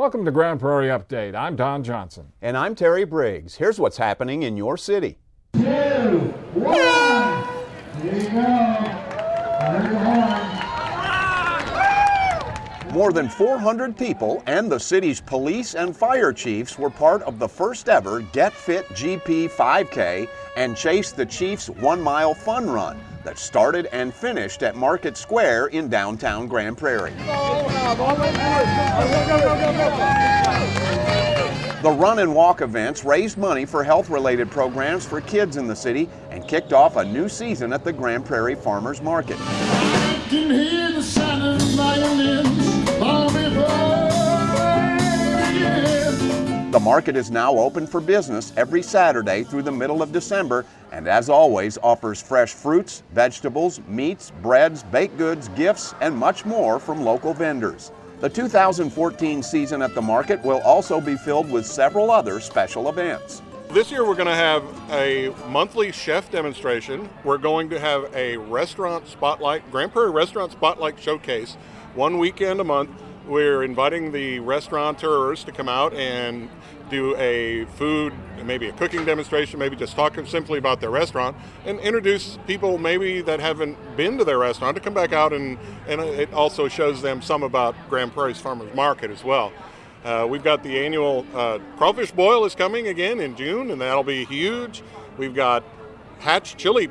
Welcome to Grand Prairie Update. I'm Don Johnson. And I'm Terry Briggs. Here's what's happening in your city. 2, 1. Here you go. More than 400 people and the city's police and fire chiefs were part of the first ever Get Fit GP 5K and Chase the Chiefs 1 mile fun run that started and finished at Market Square in downtown Grand Prairie. The run and walk events raised money for health-related programs for kids in the city and kicked off a new season at the Grand Prairie Farmers Market. Can hear the sound of violins long before. The market is now open for business every Saturday through the middle of December, and as always offers fresh fruits, vegetables, meats, breads, baked goods, gifts, and much more from local vendors. The 2014 season at the market will also be filled with several other special events. This year we're going to have a monthly chef demonstration. We're going to have a restaurant spotlight, Grand Prairie Restaurant Spotlight Showcase, one weekend a month. We're inviting the restaurateurs to come out and do a food, maybe a cooking demonstration, maybe just talk simply about their restaurant, and introduce people maybe that haven't been to their restaurant to come back out, and it also shows them some about Grand Prairie's Farmers Market as well. We've got the annual crawfish boil is coming again in June, and that'll be huge. We've got Hatch Chili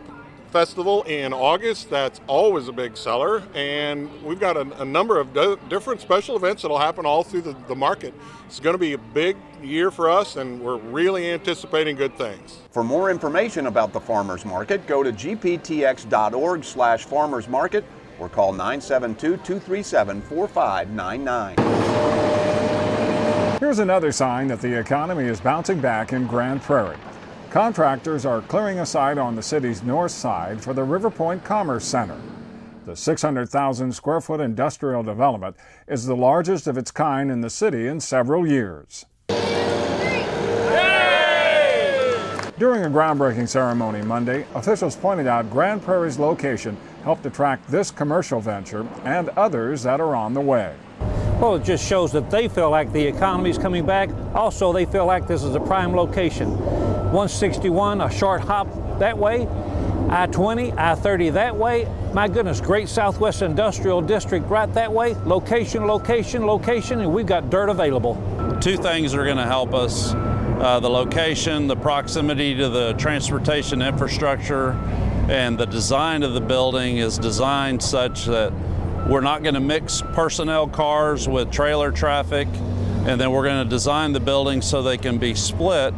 Festival in August. That's always a big seller. And we've got a number of different special events that'll happen all through the market. It's going to be a big year for us, and we're really anticipating good things. For more information about the Farmers Market, go to gptx.org/farmers market or call 972-237-4599. Here's another sign that the economy is bouncing back in Grand Prairie. Contractors are clearing a site on the city's north side for the River Point Commerce Center. The 600,000 square foot industrial development is the largest of its kind in the city in several years. During a groundbreaking ceremony Monday, officials pointed out Grand Prairie's location helped attract this commercial venture and others that are on the way. Well, it just shows that they feel like the economy is coming back. Also, they feel like this is a prime location. 161, a short hop that way, I-20, I-30 that way. My goodness, great Southwest Industrial District right that way. Location, location, location, and we've got dirt available. Two things are going to help us. The location, the proximity to the transportation infrastructure, and the design of the building is designed such that we're not going to mix personnel cars with trailer traffic, and then we're going to design the building so they can be split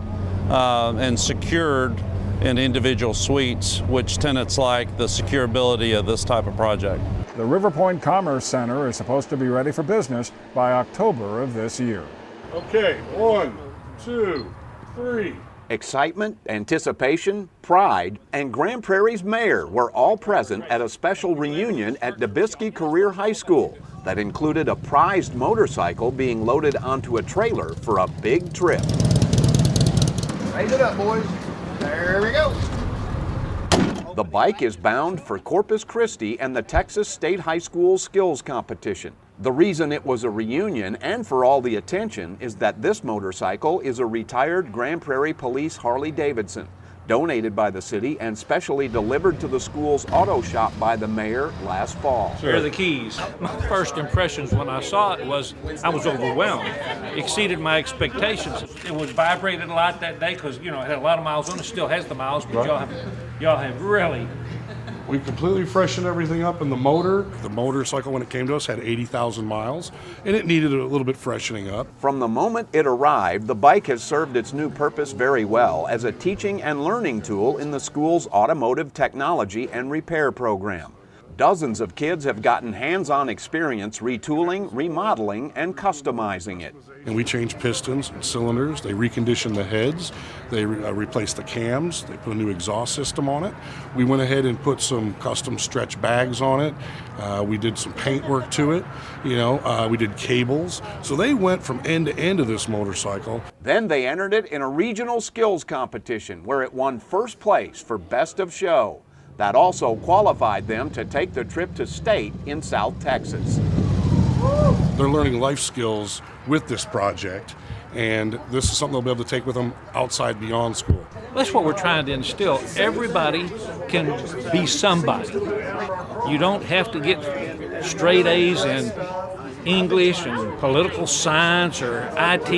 and secured in individual suites, which tenants like the securability of this type of project. The River Point Commerce Center is supposed to be ready for business by October of this year. Okay, 1, 2, 3. Excitement, anticipation, pride, and Grand Prairie's mayor were all present at a special reunion at Dubisky Career High School that included a prized motorcycle being loaded onto a trailer for a big trip. Raise it up, boys. There we go. The bike is bound for Corpus Christi and the Texas State High School Skills Competition. The reason it was a reunion and for all the attention is that this motorcycle is a retired Grand Prairie Police Harley-Davidson, donated by the city and specially delivered to the school's auto shop by the mayor last fall. Here are the keys. My first impressions when I saw it was I was overwhelmed. Exceeded my expectations. It was vibrated a lot that day because, you know, it had a lot of miles on it. Still has the miles, but y'all have really. We completely freshened everything up, and the motorcycle when it came to us had 80,000 miles, and it needed a little bit freshening up. From the moment it arrived, the bike has served its new purpose very well as a teaching and learning tool in the school's automotive technology and repair program. Dozens of kids have gotten hands-on experience retooling, remodeling, and customizing it. And we changed pistons and cylinders. They reconditioned the heads. They replaced the cams. They put a new exhaust system on it. We went ahead and put some custom stretch bags on it. We did some paint work to it. We did cables. So they went from end to end of this motorcycle. Then they entered it in a regional skills competition where it won first place for Best of Show. That also qualified them to take the trip to state in South Texas. They're learning life skills with this project, and this is something they'll be able to take with them outside beyond school. That's what we're trying to instill. Everybody can be somebody. You don't have to get straight A's in English and political science or IT.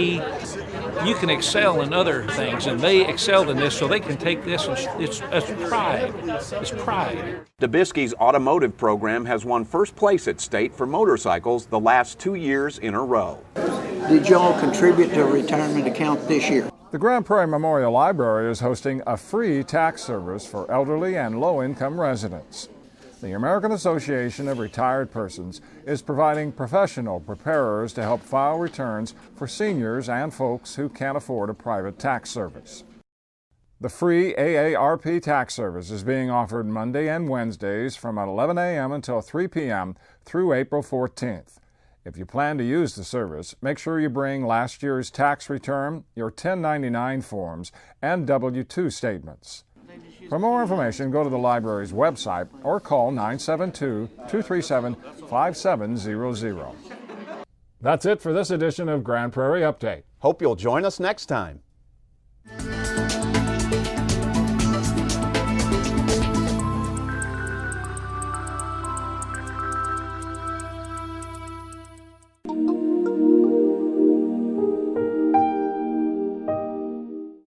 You can excel in other things, and they excelled in this, so they can take this, and it's pride. It's pride. DeBisky's automotive program has won first place at state for motorcycles the last 2 years in a row. Did y'all contribute to a retirement account this year? The Grand Prairie Memorial Library is hosting a free tax service for elderly and low-income residents. The American Association of Retired Persons is providing professional preparers to help file returns for seniors and folks who can't afford a private tax service. The free AARP tax service is being offered Monday and Wednesdays from 11 a.m. until 3 p.m. through April 14th. If you plan to use the service, make sure you bring last year's tax return, your 1099 forms, and W-2 statements. For more information, go to the library's website or call 972-237-5700. That's it for this edition of Grand Prairie Update. Hope you'll join us next time.